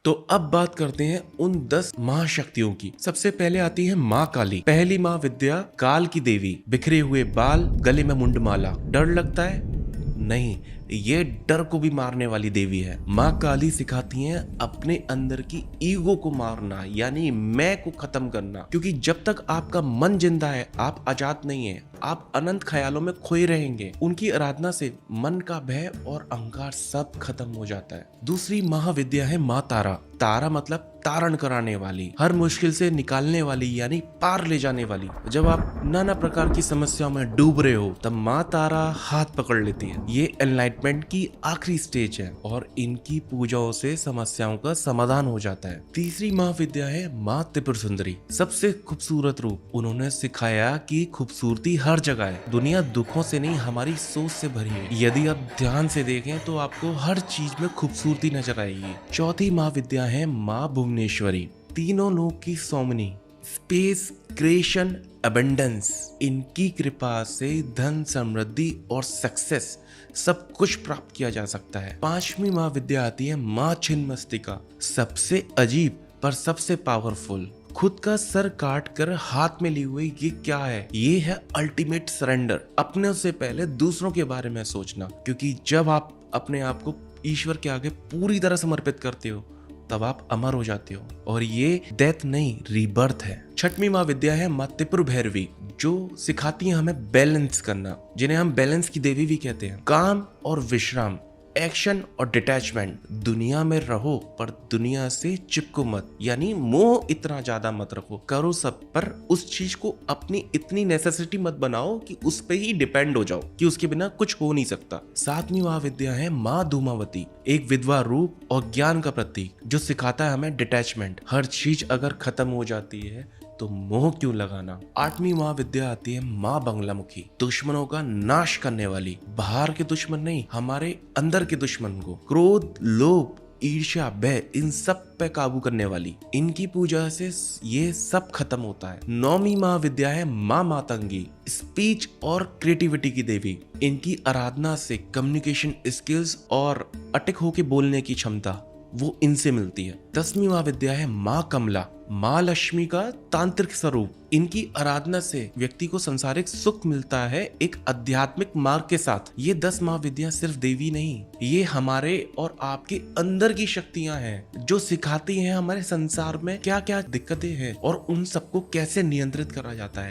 तो अब बात करते हैं उन 10 महाशक्तियों की। सबसे पहले आती है माँ काली। पहली माँ विद्या, काल की देवी। बिखरे हुए बाल, गले में मुंडमाला। डर लगता है? नहीं, ये डर को भी मारने वाली देवी है। माँ काली सिखाती हैं अपने अंदर की ईगो को मारना, यानी मैं को खत्म करना। क्योंकि जब तक आपका मन जिंदा है, आप आजाद नहीं है, आप अनंत ख्यालों में खोए रहेंगे। उनकी आराधना से मन का भय और अहंकार सब खत्म हो जाता है। दूसरी महाविद्या है माँ तारा। तारा मतलब तारण कराने वाली, हर मुश्किल से निकालने वाली, यानी पार ले जाने वाली। जब आप नाना प्रकार की समस्याओं में डूब रहे हो, तब माँ तारा हाथ पकड़ लेती है। ये एनलाइटमेंट की आखिरी स्टेज है और इनकी पूजाओं से समस्याओं का समाधान हो जाता है। तीसरी महाविद्या है माँ त्रिपुर सुंदरी। सबसे खूबसूरत रूप। उन्होंने सिखाया कि खूबसूरती हर जगह है। दुनिया दुखों से नहीं, हमारी सोच से भरी है। यदि आप ध्यान से देखें तो आपको हर चीज में खूबसूरती नजर आएगी। चौथी महाविद्या है माँ भुवनेश्वरी। तीनों लोक की स्वामिनी, स्पेस, क्रिएशन, अबंडेंस। इनकी कृपा से धन, समृद्धि और सक्सेस सब कुछ प्राप्त किया जा सकता है। पांचवी महाविद्या आती है माँ छिन्नमस्तिका। सबसे अजीब पर सबसे पावरफुल। खुद का सर काट कर हाथ में लिए हुए ये क्या है? ये है अल्टीमेट सरेंडर। अपने से पहले दूसरों के बारे में सोचना, क्योंकि जब आप अपने आप को ईश्वर के आगे पूरी तरह समर्पित करते हो, तब आप अमर हो जाते हो। और ये डेथ नहीं, रीबर्थ है। छठवीं महाविद्या है माँ त्रिपुर भैरवी, जो सिखाती है हमें बैलेंस करना, जिन्हें हम बैलेंस की देवी भी कहते हैं। काम और विश्राम, एक्शन और डिटैचमेंट। दुनिया में रहो पर दुनिया से चिपको मत, यानी मोह इतना ज्यादा मत रखो। करो सब, पर उस चीज को अपनी इतनी नेसेसिटी मत बनाओ कि उस पे ही डिपेंड हो जाओ कि उसके बिना कुछ हो नहीं सकता। सातवीं महाविद्या है माँ धूमावती, एक विधवा रूप और ज्ञान का प्रतीक, जो सिखाता है हमें डिटैचमेंट। हर चीज अगर खत्म हो जाती है तो मोह क्यों लगाना। आठवीं महाविद्या आती है माँ बंगलामुखी, दुश्मनों का नाश करने वाली। बाहर के दुश्मन नहीं, हमारे अंदर के दुश्मन को, क्रोध, लोभ, ईर्ष्या, भय, इन सब पे काबू करने वाली। इनकी पूजा से ये सब खत्म होता है। नौवीं महाविद्या है माँ मातंगी, स्पीच और क्रिएटिविटी की देवी। इनकी आराधना से कम्युनिकेशन स्किल्स और अटक होके बोलने की क्षमता वो इनसे मिलती है। 10वीं महाविद्या है माँ कमला, माँ लक्ष्मी का तांत्रिक स्वरूप। इनकी आराधना से व्यक्ति को सांसारिक सुख मिलता है एक आध्यात्मिक मार्ग के साथ। ये 10 महाविद्या सिर्फ देवी नहीं, ये हमारे और आपके अंदर की शक्तियां हैं, जो सिखाती हैं हमारे संसार में क्या क्या दिक्कतें हैं और उन सबको कैसे नियंत्रित करा जाता है।